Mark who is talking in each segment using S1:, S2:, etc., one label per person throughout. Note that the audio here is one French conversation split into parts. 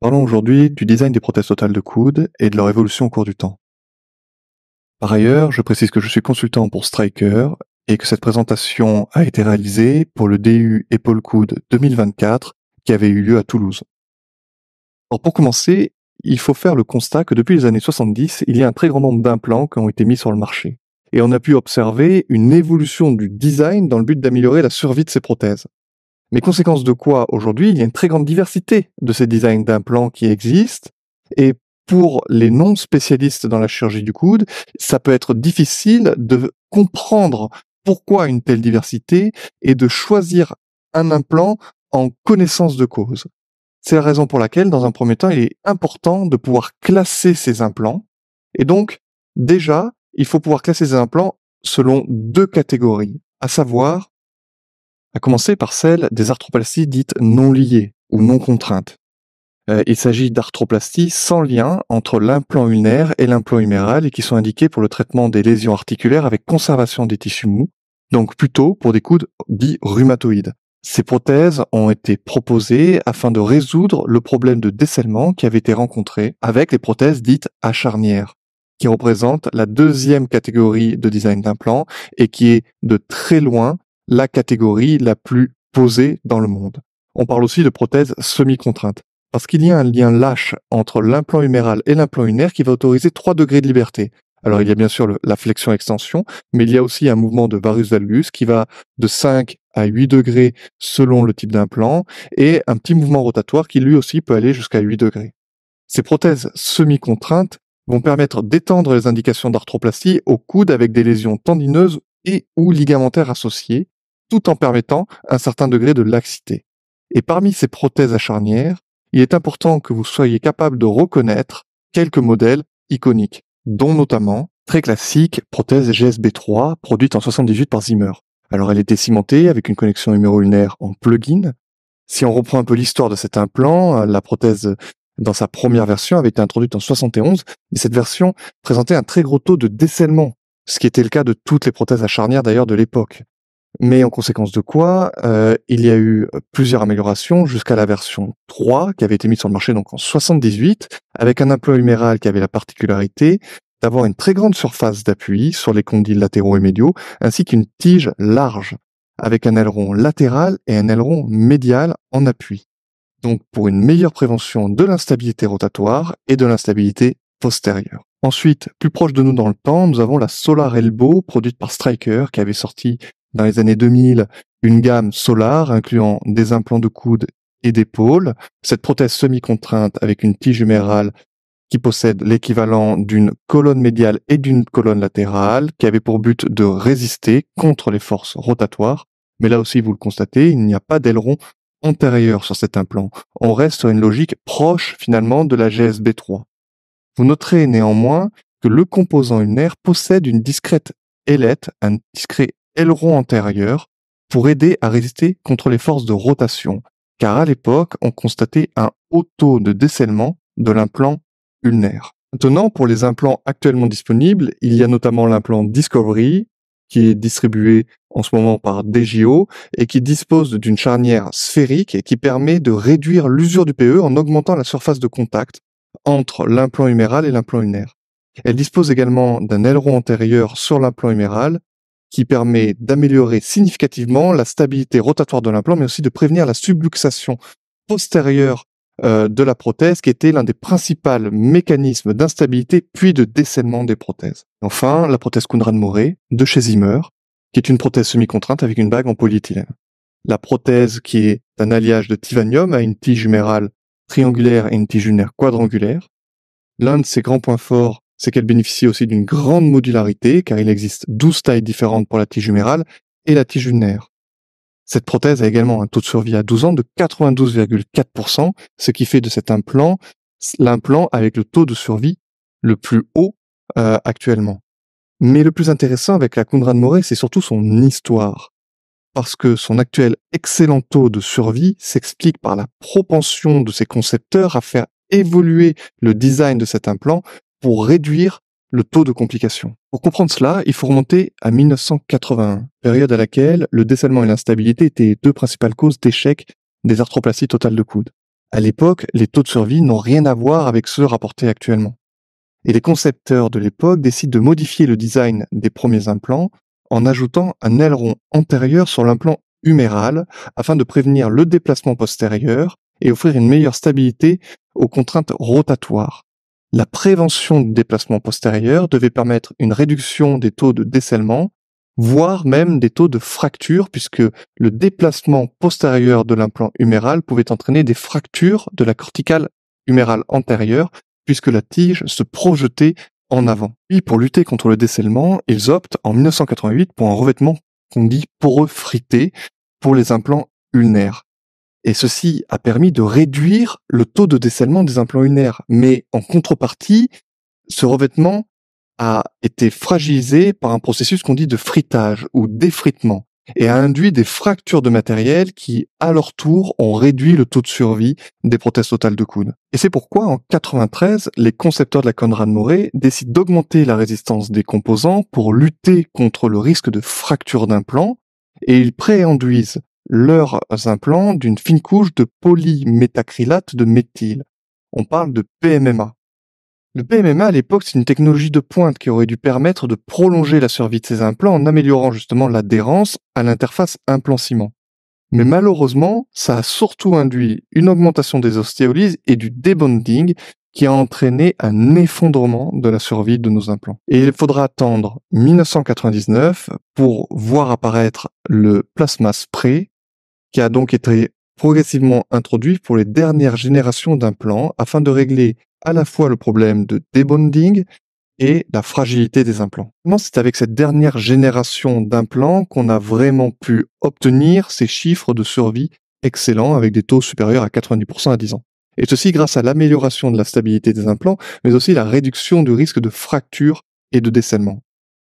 S1: Parlons aujourd'hui du design des prothèses totales de coude et de leur évolution au cours du temps. Par ailleurs, je précise que je suis consultant pour Stryker et que cette présentation a été réalisée pour le DU Épaule-Coude 2024 qui avait eu lieu à Toulouse. Alors pour commencer, il faut faire le constat que depuis les années 70, il y a un très grand nombre d'implants qui ont été mis sur le marché. Et on a pu observer une évolution du design dans le but d'améliorer la survie de ces prothèses. Mais conséquence de quoi, aujourd'hui, il y a une très grande diversité de ces designs d'implants qui existent. Et pour les non-spécialistes dans la chirurgie du coude, ça peut être difficile de comprendre pourquoi une telle diversité et de choisir un implant en connaissance de cause. C'est la raison pour laquelle, dans un premier temps, il est important de pouvoir classer ces implants. Et donc, déjà, il faut pouvoir classer ces implants selon deux catégories, à savoir, à commencer par celle des arthroplasties dites non liées ou non contraintes. Il s'agit d'arthroplasties sans lien entre l'implant ulnaire et l'implant huméral et qui sont indiquées pour le traitement des lésions articulaires avec conservation des tissus mous, donc plutôt pour des coudes dits rhumatoïdes. Ces prothèses ont été proposées afin de résoudre le problème de décèlement qui avait été rencontré avec les prothèses dites à charnière, qui représentent la deuxième catégorie de design d'implant et qui est de très loin la catégorie la plus posée dans le monde. On parle aussi de prothèses semi-contraintes, parce qu'il y a un lien lâche entre l'implant huméral et l'implant ulnaire qui va autoriser 3 degrés de liberté. Alors il y a bien sûr la flexion-extension, mais il y a aussi un mouvement de varus valgus qui va de 5 à 8 degrés selon le type d'implant, et un petit mouvement rotatoire qui lui aussi peut aller jusqu'à 8 degrés. Ces prothèses semi-contraintes vont permettre d'étendre les indications d'arthroplastie au coude avec des lésions tendineuses et ou ligamentaires associées, tout en permettant un certain degré de laxité. Et parmi ces prothèses à charnière, il est important que vous soyez capable de reconnaître quelques modèles iconiques, dont notamment, très classique, prothèse GSB3, produite en 78 par Zimmer. Alors elle était cimentée avec une connexion huméro-ulnaire en plugin. Si on reprend un peu l'histoire de cet implant, la prothèse dans sa première version avait été introduite en 71, mais cette version présentait un très gros taux de décèlement, ce qui était le cas de toutes les prothèses à charnière d'ailleurs de l'époque. Mais en conséquence de quoi, il y a eu plusieurs améliorations jusqu'à la version 3 qui avait été mise sur le marché donc en 78, avec un implant huméral qui avait la particularité d'avoir une très grande surface d'appui sur les condyles latéraux et médiaux, ainsi qu'une tige large, avec un aileron latéral et un aileron médial en appui. Donc pour une meilleure prévention de l'instabilité rotatoire et de l'instabilité postérieure. Ensuite, plus proche de nous dans le temps, nous avons la Solar Elbow, produite par Stryker, qui avait sorti dans les années 2000 une gamme Solar incluant des implants de coude et d'épaule. Cette prothèse semi-contrainte avec une tige humérale qui possède l'équivalent d'une colonne médiale et d'une colonne latérale, qui avait pour but de résister contre les forces rotatoires. Mais là aussi, vous le constatez, il n'y a pas d'aileron antérieur sur cet implant. On reste sur une logique proche finalement de la GSB3. Vous noterez néanmoins que le composant ulnaire possède une discrète ailette, un discret aileron antérieur, pour aider à résister contre les forces de rotation, car à l'époque, on constatait un haut taux de décèlement de l'implant ulnaire. Maintenant, pour les implants actuellement disponibles, il y a notamment l'implant Discovery, qui est distribué en ce moment par DJO et qui dispose d'une charnière sphérique et qui permet de réduire l'usure du PE en augmentant la surface de contact entre l'implant huméral et l'implant ulnaire. Elle dispose également d'un aileron antérieur sur l'implant huméral qui permet d'améliorer significativement la stabilité rotatoire de l'implant, mais aussi de prévenir la subluxation postérieure de la prothèse, qui était l'un des principaux mécanismes d'instabilité puis de décèlement des prothèses. Enfin, la prothèse Kunran-Moret de chez Zimmer, qui est une prothèse semi-contrainte avec une bague en polyéthylène. La prothèse qui est un alliage de Tivanium a une tige humérale triangulaire et une tige ulnaire quadrangulaire. L'un de ses grands points forts, c'est qu'elle bénéficie aussi d'une grande modularité, car il existe 12 tailles différentes pour la tige humérale et la tige ulnaire. Cette prothèse a également un taux de survie à 12 ans de 92,4%, ce qui fait de cet implant l'implant avec le taux de survie le plus haut actuellement. Mais le plus intéressant avec la Kunran-Moret, c'est surtout son histoire, parce que son actuel excellent taux de survie s'explique par la propension de ses concepteurs à faire évoluer le design de cet implant pour réduire le taux de complications. Pour comprendre cela, il faut remonter à 1981, période à laquelle le décèlement et l'instabilité étaient les deux principales causes d'échec des arthroplasties totales de coude. À l'époque, les taux de survie n'ont rien à voir avec ceux rapportés actuellement. Et les concepteurs de l'époque décident de modifier le design des premiers implants en ajoutant un aileron antérieur sur l'implant huméral afin de prévenir le déplacement postérieur et offrir une meilleure stabilité aux contraintes rotatoires. La prévention du déplacement postérieur devait permettre une réduction des taux de décèlement, voire même des taux de fracture, puisque le déplacement postérieur de l'implant huméral pouvait entraîner des fractures de la corticale humérale antérieure, puisque la tige se projetait en avant. Puis, pour lutter contre le décèlement, ils optent en 1988 pour un revêtement qu'on dit poreux frité pour les implants ulnaires. Et ceci a permis de réduire le taux de décèlement des implants ulnaires. Mais en contrepartie, ce revêtement a été fragilisé par un processus qu'on dit de fritage ou d'effritement et a induit des fractures de matériel qui, à leur tour, ont réduit le taux de survie des prothèses totales de coude. Et c'est pourquoi, en 93, les concepteurs de la Conrad Maurer décident d'augmenter la résistance des composants pour lutter contre le risque de fracture d'implant, et ils préinduisent leurs implants d'une fine couche de polyméthacrylate de méthyle. On parle de PMMA. Le PMMA, à l'époque, c'est une technologie de pointe qui aurait dû permettre de prolonger la survie de ces implants en améliorant justement l'adhérence à l'interface implant-ciment. Mais malheureusement, ça a surtout induit une augmentation des ostéolyses et du debonding qui a entraîné un effondrement de la survie de nos implants. Et il faudra attendre 1999 pour voir apparaître le plasma spray qui a donc été progressivement introduit pour les dernières générations d'implants afin de régler à la fois le problème de debonding et la fragilité des implants. C'est avec cette dernière génération d'implants qu'on a vraiment pu obtenir ces chiffres de survie excellents avec des taux supérieurs à 90% à 10 ans. Et ceci grâce à l'amélioration de la stabilité des implants, mais aussi la réduction du risque de fracture et de décèlement.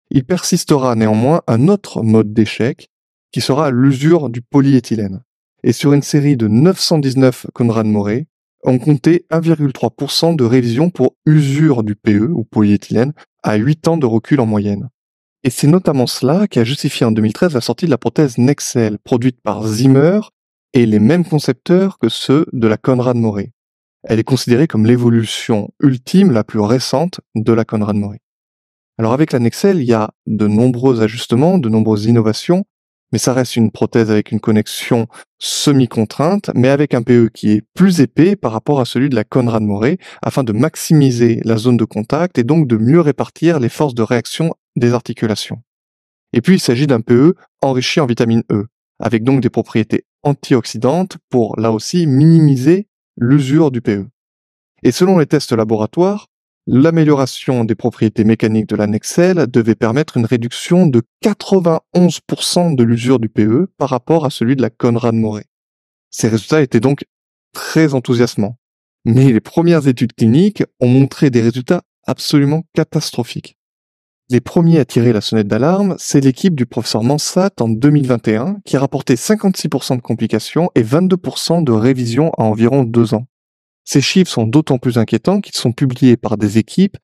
S1: Il persistera néanmoins un autre mode d'échec qui sera l'usure du polyéthylène. Et sur une série de 919 Conrad Maurer, on comptait 1,3% de révision pour usure du PE ou polyéthylène à 8 ans de recul en moyenne. Et c'est notamment cela qui a justifié en 2013 la sortie de la prothèse Nexel, produite par Zimmer et les mêmes concepteurs que ceux de la Conrad Maurer. Elle est considérée comme l'évolution ultime la plus récente de la Conrad Maurer. Alors avec la Nexel, il y a de nombreux ajustements, de nombreuses innovations, mais ça reste une prothèse avec une connexion semi-contrainte, mais avec un PE qui est plus épais par rapport à celui de la Conrad Maurer, afin de maximiser la zone de contact et donc de mieux répartir les forces de réaction des articulations. Et puis il s'agit d'un PE enrichi en vitamine E, avec donc des propriétés antioxydantes pour, là aussi, minimiser l'usure du PE. Et selon les tests laboratoires, l'amélioration des propriétés mécaniques de la Nexel devait permettre une réduction de 91% de l'usure du PE par rapport à celui de la Conrad Maurer. Ces résultats étaient donc très enthousiasmants. Mais les premières études cliniques ont montré des résultats absolument catastrophiques. Les premiers à tirer la sonnette d'alarme, c'est l'équipe du professeur Mansat en 2021 qui a rapporté 56% de complications et 22% de révision à environ 2 ans. Ces chiffres sont d'autant plus inquiétants qu'ils sont publiés par des équipes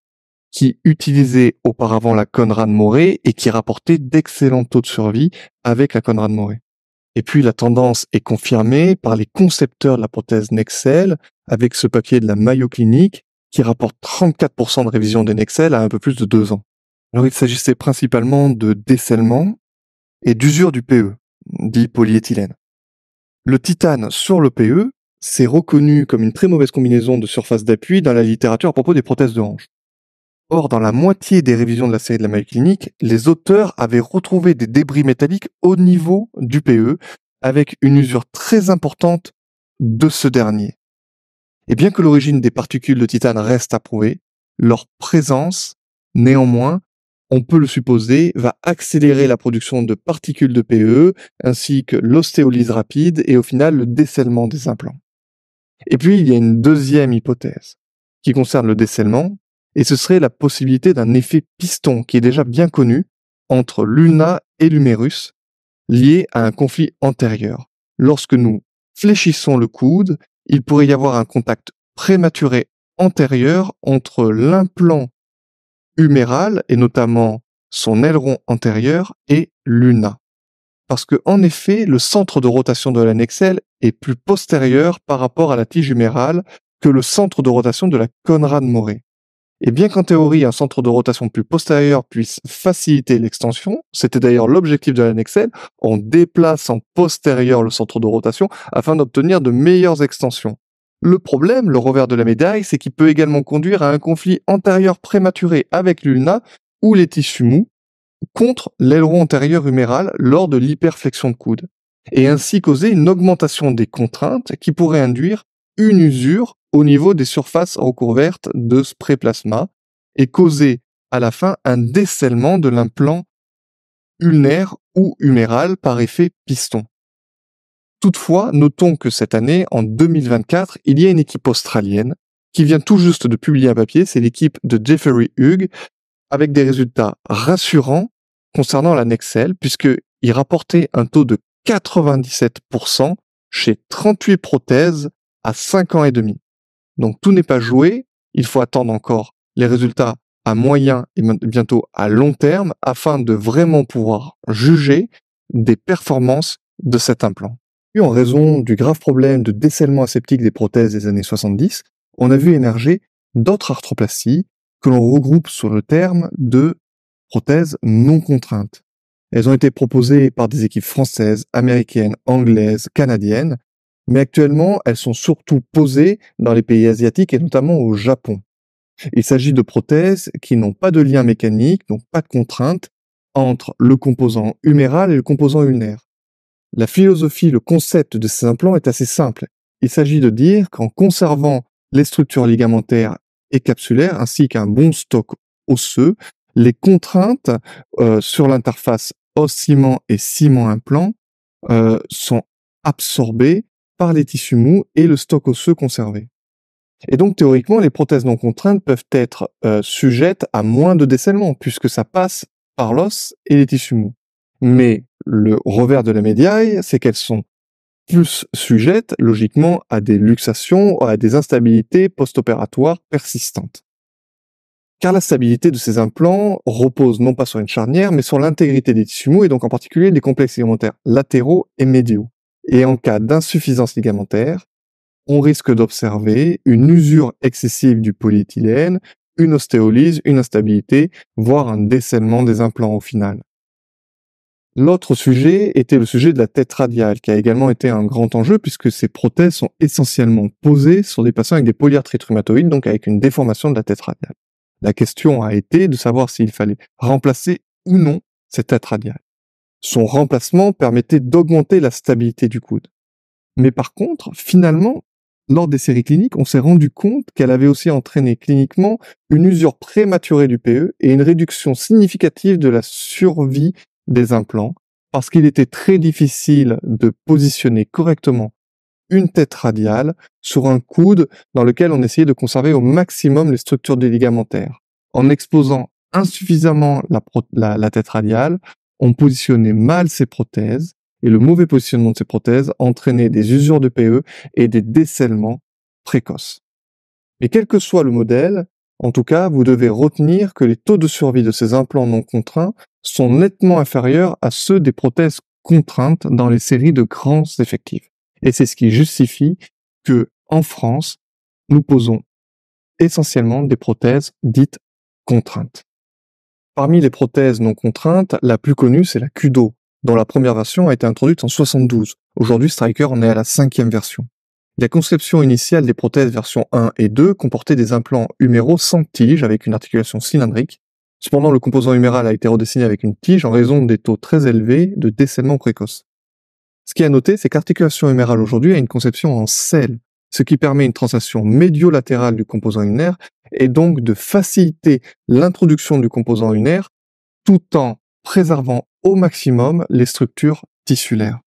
S1: qui utilisaient auparavant la Conrad Maurer et qui rapportaient d'excellents taux de survie avec la Conrad Maurer. Et puis la tendance est confirmée par les concepteurs de la prothèse Nexel avec ce papier de la Mayo Clinic qui rapporte 34% de révision des Nexel à un peu plus de 2 ans. Alors il s'agissait principalement de décèlement et d'usure du PE, dit polyéthylène. Le titane sur le PE, c'est reconnu comme une très mauvaise combinaison de surface d'appui dans la littérature à propos des prothèses de hanche. Or, dans la moitié des révisions de la série de la Mayo Clinic, les auteurs avaient retrouvé des débris métalliques au niveau du PE, avec une usure très importante de ce dernier. Et bien que l'origine des particules de titane reste à prouver, leur présence, néanmoins, on peut le supposer, va accélérer la production de particules de PE, ainsi que l'ostéolyse rapide et au final le décèlement des implants. Et puis, il y a une deuxième hypothèse qui concerne le décèlement, et ce serait la possibilité d'un effet piston qui est déjà bien connu entre l'ulna et l'humérus, lié à un conflit antérieur. Lorsque nous fléchissons le coude, il pourrait y avoir un contact prématuré antérieur entre l'implant huméral, et notamment son aileron antérieur, et l'ulna. parce que, en effet, le centre de rotation de la Nexel est plus postérieur par rapport à la tige humérale que le centre de rotation de la Conrad-Maury. Et bien qu'en théorie, un centre de rotation plus postérieur puisse faciliter l'extension, c'était d'ailleurs l'objectif de la Nexel, on déplace en postérieur le centre de rotation afin d'obtenir de meilleures extensions. Le problème, le revers de la médaille, c'est qu'il peut également conduire à un conflit antérieur prématuré avec l'ulna ou les tissus mous contre l'aileron antérieur huméral lors de l'hyperflexion de coude, et ainsi causer une augmentation des contraintes qui pourrait induire une usure au niveau des surfaces recouvertes de ce préplasma et causer à la fin un descellement de l'implant ulnaire ou huméral par effet piston. Toutefois, notons que cette année, en 2024, il y a une équipe australienne qui vient tout juste de publier un papier, c'est l'équipe de Jeffrey Hughes, avec des résultats rassurants concernant la Nexel, puisqu'il rapportait un taux de 97% chez 38 prothèses à 5 ans et demi. Donc tout n'est pas joué, il faut attendre encore les résultats à moyen et bientôt à long terme afin de vraiment pouvoir juger des performances de cet implant. Puis en raison du grave problème de décèlement aseptique des prothèses des années 70, on a vu émerger d'autres arthroplasties que l'on regroupe sous le terme de prothèses non contraintes. Elles ont été proposées par des équipes françaises, américaines, anglaises, canadiennes, mais actuellement, elles sont surtout posées dans les pays asiatiques et notamment au Japon. Il s'agit de prothèses qui n'ont pas de lien mécanique, donc pas de contrainte, entre le composant huméral et le composant ulnaire. La philosophie, le concept de ces implants est assez simple. Il s'agit de dire qu'en conservant les structures ligamentaires et capsulaires, ainsi qu'un bon stock osseux, les contraintes sur l'interface os-ciment et ciment-implant sont absorbées par les tissus mous et le stock osseux conservé. Et donc, théoriquement, les prothèses non contraintes peuvent être sujettes à moins de décèlement, puisque ça passe par l'os et les tissus mous. Mais le revers de la médaille, c'est qu'elles sont plus sujettes, logiquement, à des luxations, à des instabilités post-opératoires persistantes. Car la stabilité de ces implants repose non pas sur une charnière, mais sur l'intégrité des tissus mous, et donc en particulier des complexes ligamentaires latéraux et médiaux. Et en cas d'insuffisance ligamentaire, on risque d'observer une usure excessive du polyéthylène, une ostéolyse, une instabilité, voire un décèlement des implants au final. L'autre sujet était le sujet de la tête radiale, qui a également été un grand enjeu puisque ces prothèses sont essentiellement posées sur des patients avec des polyarthrites rhumatoïdes, donc avec une déformation de la tête radiale. La question a été de savoir s'il fallait remplacer ou non cette tête radiale. Son remplacement permettait d'augmenter la stabilité du coude. Mais par contre, finalement, lors des séries cliniques, on s'est rendu compte qu'elle avait aussi entraîné cliniquement une usure prématurée du PE et une réduction significative de la survie des implants, parce qu'il était très difficile de positionner correctement une tête radiale sur un coude dans lequel on essayait de conserver au maximum les structures des ligamentaires. En exposant insuffisamment la tête radiale, on positionnait mal ces prothèses, et le mauvais positionnement de ces prothèses entraînait des usures de PE et des décèlements précoces. Mais quel que soit le modèle, en tout cas, vous devez retenir que les taux de survie de ces implants non contraints sont nettement inférieurs à ceux des prothèses contraintes dans les séries de grands effectifs. Et c'est ce qui justifie que, en France, nous posons essentiellement des prothèses dites contraintes. Parmi les prothèses non contraintes, la plus connue, c'est la Kudo, dont la première version a été introduite en 72. Aujourd'hui, Stryker en est à la 5e version. La conception initiale des prothèses version 1 et 2 comportait des implants huméraux sans tige avec une articulation cylindrique. Cependant, le composant huméral a été redessiné avec une tige en raison des taux très élevés de décèlement précoce. Ce qui est à noter, c'est qu'articulation humérale aujourd'hui a une conception en selle, ce qui permet une translation médio-latérale du composant ulnaire et donc de faciliter l'introduction du composant ulnaire tout en préservant au maximum les structures tissulaires.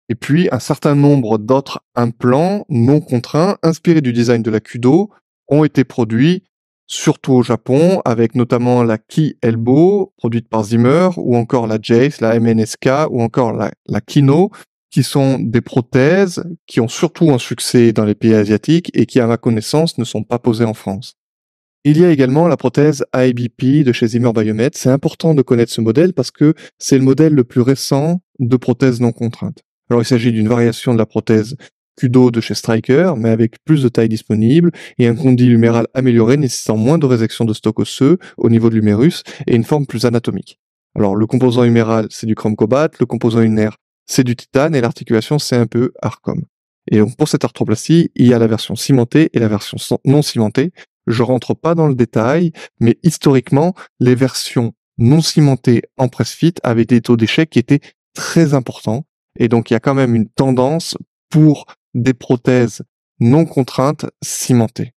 S1: Et puis, un certain nombre d'autres implants non contraints, inspirés du design de la Kudo, ont été produits, surtout au Japon, avec notamment la Key Elbow, produite par Zimmer, ou encore la Jace, la MNSK, ou encore la Kino, qui sont des prothèses qui ont surtout un succès dans les pays asiatiques et qui, à ma connaissance, ne sont pas posées en France. Il y a également la prothèse IBP de chez Zimmer Biomet. C'est important de connaître ce modèle parce que c'est le modèle le plus récent de prothèse non contrainte. Alors il s'agit d'une variation de la prothèse Kudo de chez Stryker, mais avec plus de taille disponible et un conduit huméral amélioré nécessitant moins de résection de stock osseux au niveau de l'humérus et une forme plus anatomique. Alors le composant huméral c'est du chrome cobalt, le composant ulnaire c'est du titane et l'articulation c'est un peu Arcom. Et donc pour cette arthroplastie, il y a la version cimentée et la version non cimentée. Je rentre pas dans le détail, mais historiquement, les versions non cimentées en press-fit avaient des taux d'échec qui étaient très importants. Et donc, il y a quand même une tendance pour des prothèses non contraintes cimentées.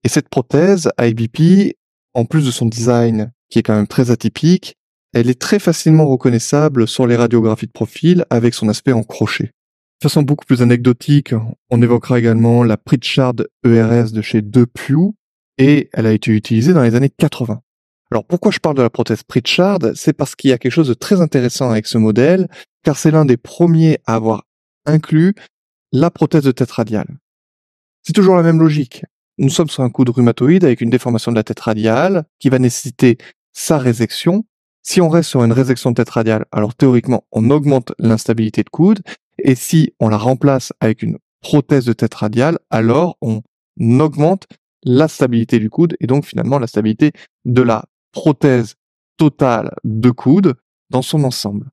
S1: Et cette prothèse, IBP, en plus de son design qui est quand même très atypique, elle est très facilement reconnaissable sur les radiographies de profil avec son aspect en crochet. De façon beaucoup plus anecdotique, on évoquera également la Pritchard ERS de chez DePuy, et elle a été utilisée dans les années 80. Alors pourquoi je parle de la prothèse Pritchard? C'est parce qu'il y a quelque chose de très intéressant avec ce modèle, car c'est l'un des premiers à avoir inclus la prothèse de tête radiale. C'est toujours la même logique. Nous sommes sur un coude rhumatoïde avec une déformation de la tête radiale qui va nécessiter sa résection. Si on reste sur une résection de tête radiale, alors théoriquement on augmente l'instabilité de coude, et si on la remplace avec une prothèse de tête radiale, alors on augmente la stabilité du coude et donc finalement la stabilité de la prothèse totale de coude dans son ensemble.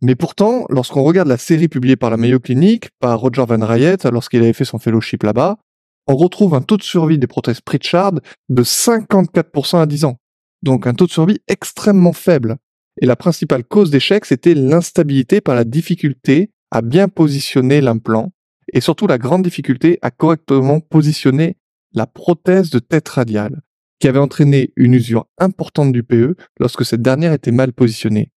S1: Mais pourtant, lorsqu'on regarde la série publiée par la Mayo Clinic, par Roger Van Ryet, lorsqu'il avait fait son fellowship là-bas, on retrouve un taux de survie des prothèses Pritchard de 54% à 10 ans. Donc un taux de survie extrêmement faible. Et la principale cause d'échec, c'était l'instabilité par la difficulté à bien positionner l'implant et surtout la grande difficulté à correctement positionner la prothèse de tête radiale, qui avait entraîné une usure importante du PE lorsque cette dernière était mal positionnée.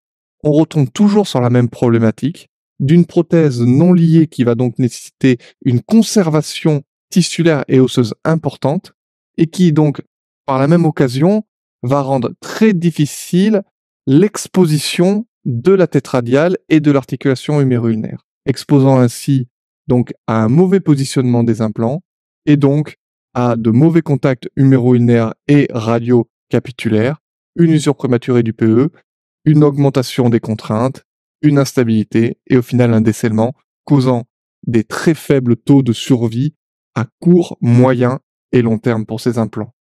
S1: On retombe toujours sur la même problématique, d'une prothèse non liée qui va donc nécessiter une conservation tissulaire et osseuse importante, et qui donc, par la même occasion, va rendre très difficile l'exposition de la tête radiale et de l'articulation huméro-ulnaire, exposant ainsi donc à un mauvais positionnement des implants, et donc à de mauvais contacts huméro-ulnaires et radio-capitulaires, une usure prématurée du PE, une augmentation des contraintes, une instabilité et au final un décèlement, causant des très faibles taux de survie à court, moyen et long terme pour ces implants.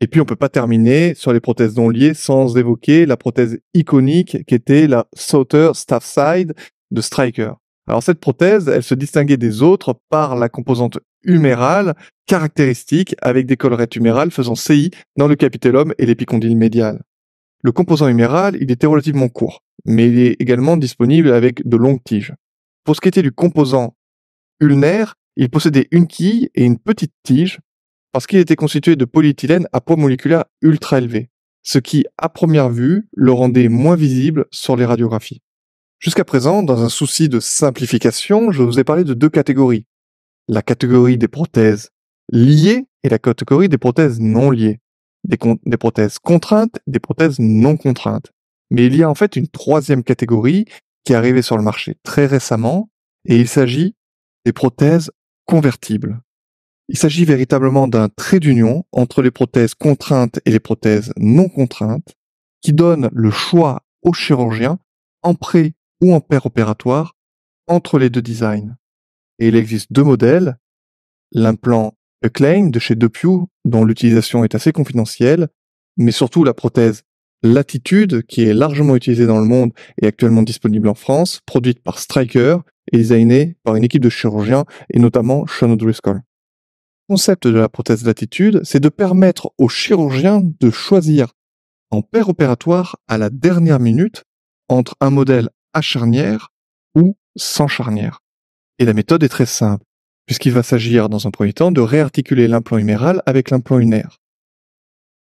S1: Et puis on peut pas terminer sur les prothèses non liées sans évoquer la prothèse iconique qui était la Sauter Staffside de Stryker. Alors cette prothèse, elle se distinguait des autres par la composante humérale caractéristique avec des collerettes humérales faisant CI dans le capitellum et l'épicondyle médial. Le composant huméral, il était relativement court, mais il est également disponible avec de longues tiges. Pour ce qui était du composant ulnaire, il possédait une quille et une petite tige parce qu'il était constitué de polyéthylène à poids moléculaire ultra élevé, ce qui, à première vue, le rendait moins visible sur les radiographies. Jusqu'à présent, dans un souci de simplification, je vous ai parlé de deux catégories. La catégorie des prothèses liées et la catégorie des prothèses non liées. Des prothèses contraintes, des prothèses non contraintes. Mais il y a en fait une troisième catégorie qui est arrivée sur le marché très récemment, et il s'agit des prothèses convertibles. Il s'agit véritablement d'un trait d'union entre les prothèses contraintes et les prothèses non contraintes, qui donne le choix au chirurgien, en pré ou en opératoire, entre les deux designs. Et il existe deux modèles, l'implant Acclaim de chez DePuy, dont l'utilisation est assez confidentielle, mais surtout la prothèse Latitude, qui est largement utilisée dans le monde et actuellement disponible en France, produite par Stryker et designée par une équipe de chirurgiens, et notamment Sean O'Driscoll. Le concept de la prothèse Latitude, c'est de permettre aux chirurgiens de choisir en paire opératoire à la dernière minute entre un modèle à charnière ou sans charnière. Et la méthode est très simple, puisqu'il va s'agir dans un premier temps de réarticuler l'implant huméral avec l'implant ulnaire.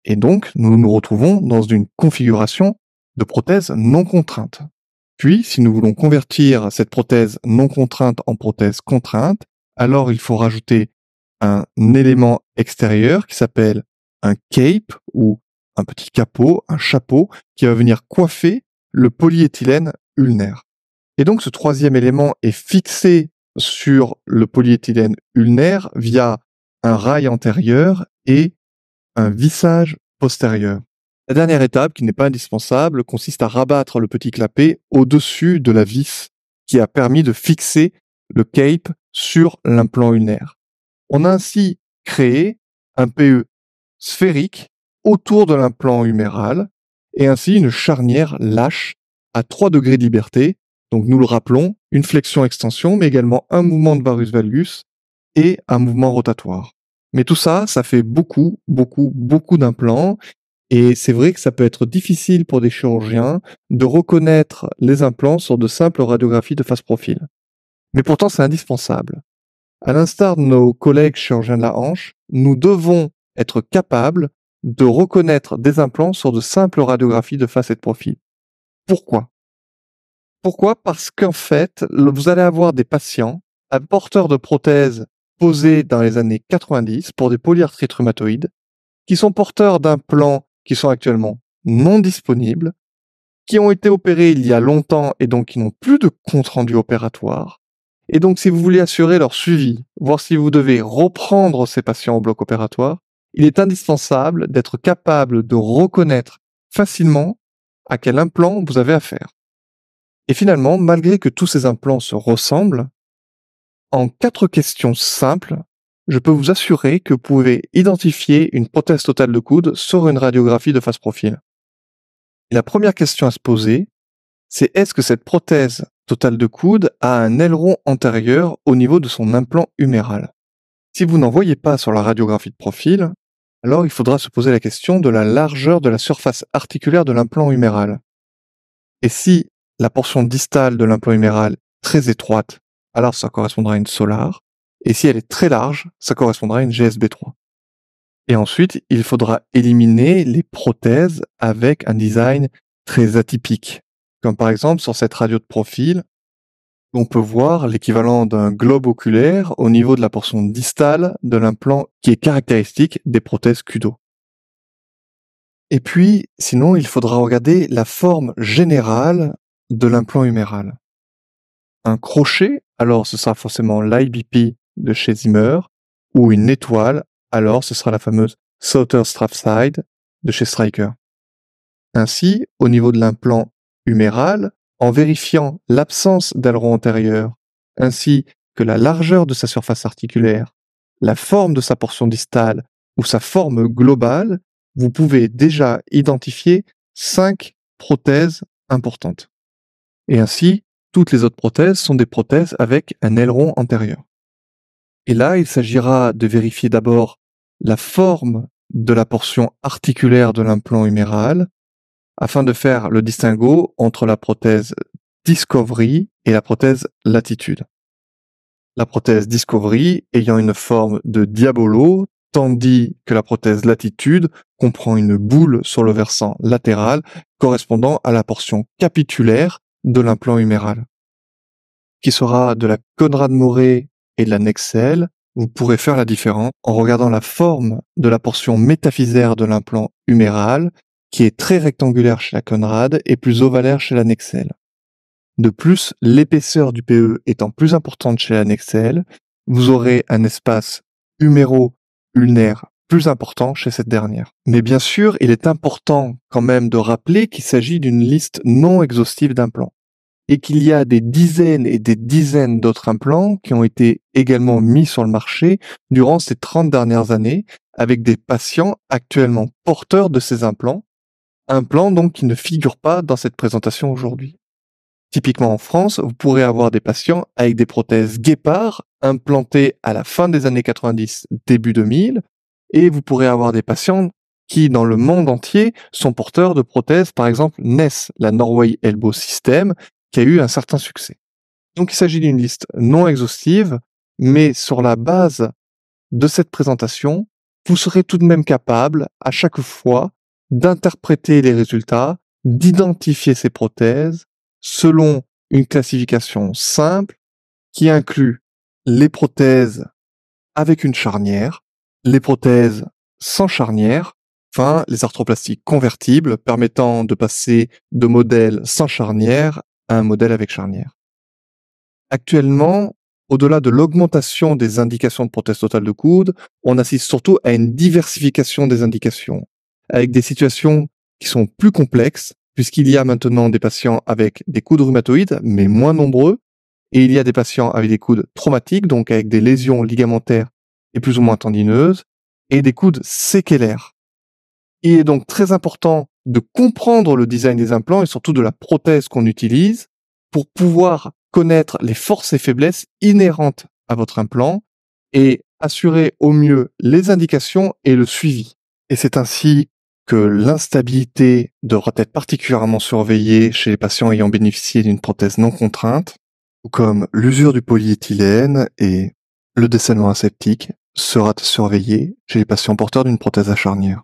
S1: Et donc, nous nous retrouvons dans une configuration de prothèse non contrainte. Puis, si nous voulons convertir cette prothèse non contrainte en prothèse contrainte, alors il faut rajouter un élément extérieur qui s'appelle un cape ou un petit capot, un chapeau, qui va venir coiffer le polyéthylène ulnaire. Et donc ce troisième élément est fixé sur le polyéthylène ulnaire via un rail antérieur et un vissage postérieure. La dernière étape, qui n'est pas indispensable, consiste à rabattre le petit clapet au-dessus de la vis qui a permis de fixer le cape sur l'implant ulnaire. On a ainsi créé un PE sphérique autour de l'implant huméral et ainsi une charnière lâche à 3 degrés de liberté. Donc nous le rappelons, une flexion-extension, mais également un mouvement de varus-valgus et un mouvement rotatoire. Mais tout ça, ça fait beaucoup d'implants. Et c'est vrai que ça peut être difficile pour des chirurgiens de reconnaître les implants sur de simples radiographies de face profil. Mais pourtant, c'est indispensable. À l'instar de nos collègues chirurgiens de la hanche, nous devons être capables de reconnaître des implants sur de simples radiographies de face et de profil. Pourquoi? Pourquoi? Parce qu'en fait, vous allez avoir des patients porteurs de prothèses posées dans les années 90 pour des polyarthrites rhumatoïdes qui sont porteurs d'implants qui sont actuellement non disponibles, qui ont été opérés il y a longtemps et donc qui n'ont plus de compte-rendu opératoire. Et donc, si vous voulez assurer leur suivi, voir si vous devez reprendre ces patients au bloc opératoire, il est indispensable d'être capable de reconnaître facilement à quel implant vous avez affaire. Et finalement, malgré que tous ces implants se ressemblent, en 4 questions simples, je peux vous assurer que vous pouvez identifier une prothèse totale de coude sur une radiographie de face profil. Et la première question à se poser, c'est est-ce que cette prothèse totale de coude a un aileron antérieur au niveau de son implant huméral? Si vous n'en voyez pas sur la radiographie de profil, alors il faudra se poser la question de la largeur de la surface articulaire de l'implant huméral. Et si la portion distale de l'implant huméral est très étroite, alors ça correspondra à une solar. Et si elle est très large, ça correspondra à une GSB3. Et ensuite, il faudra éliminer les prothèses avec un design très atypique. Comme par exemple, sur cette radio de profil, on peut voir l'équivalent d'un globe oculaire au niveau de la portion distale de l'implant qui est caractéristique des prothèses Kudo. Et puis, sinon, il faudra regarder la forme générale de l'implant huméral. Un crochet, alors ce sera forcément l'IBP de chez Zimmer, ou une étoile, alors ce sera la fameuse Sauter Strathside de chez Stryker. Ainsi, au niveau de l'implant huméral, en vérifiant l'absence d'aileron antérieur, ainsi que la largeur de sa surface articulaire, la forme de sa portion distale ou sa forme globale, vous pouvez déjà identifier 5 prothèses importantes. Et ainsi, toutes les autres prothèses sont des prothèses avec un aileron antérieur. Et là, il s'agira de vérifier d'abord la forme de la portion articulaire de l'implant huméral afin de faire le distinguo entre la prothèse Discovery et la prothèse Latitude. La prothèse Discovery ayant une forme de diabolo, tandis que la prothèse Latitude comprend une boule sur le versant latéral correspondant à la portion capitulaire de l'implant huméral. Qui sera de la Conrad-Maurer et de la Nexel, vous pourrez faire la différence en regardant la forme de la portion métaphysaire de l'implant huméral, qui est très rectangulaire chez la Conrad et plus ovalaire chez la Nexel. De plus, l'épaisseur du PE étant plus importante chez la Nexel, vous aurez un espace huméro-ulnaire plus important chez cette dernière. Mais bien sûr, il est important quand même de rappeler qu'il s'agit d'une liste non exhaustive d'implants et qu'il y a des dizaines et des dizaines d'autres implants qui ont été également mis sur le marché durant ces 30 dernières années avec des patients actuellement porteurs de ces implants donc qui ne figurent pas dans cette présentation aujourd'hui. Typiquement en France, vous pourrez avoir des patients avec des prothèses Guépard implantées à la fin des années 90, début 2000, et vous pourrez avoir des patients qui, dans le monde entier, sont porteurs de prothèses, par exemple NES, la Norway Elbow System, qui a eu un certain succès. Donc il s'agit d'une liste non exhaustive, mais sur la base de cette présentation, vous serez tout de même capable, à chaque fois, d'interpréter les résultats, d'identifier ces prothèses, selon une classification simple qui inclut les prothèses avec une charnière, les prothèses sans charnière, enfin les arthroplasties convertibles permettant de passer de modèles sans charnière à un modèle avec charnière. Actuellement, au-delà de l'augmentation des indications de prothèse totale de coude, on assiste surtout à une diversification des indications. avec des situations qui sont plus complexes, puisqu'il y a maintenant des patients avec des coudes rhumatoïdes, mais moins nombreux, et il y a des patients avec des coudes traumatiques, donc avec des lésions ligamentaires et plus ou moins tendineuses, et des coudes séquelaires. Il est donc très important de comprendre le design des implants et surtout de la prothèse qu'on utilise pour pouvoir connaître les forces et faiblesses inhérentes à votre implant et assurer au mieux les indications et le suivi. Et c'est ainsi que l'instabilité devra être particulièrement surveillée chez les patients ayant bénéficié d'une prothèse non contrainte, comme l'usure du polyéthylène et le dessalement aseptique sera surveillé chez les patients porteurs d'une prothèse à charnière.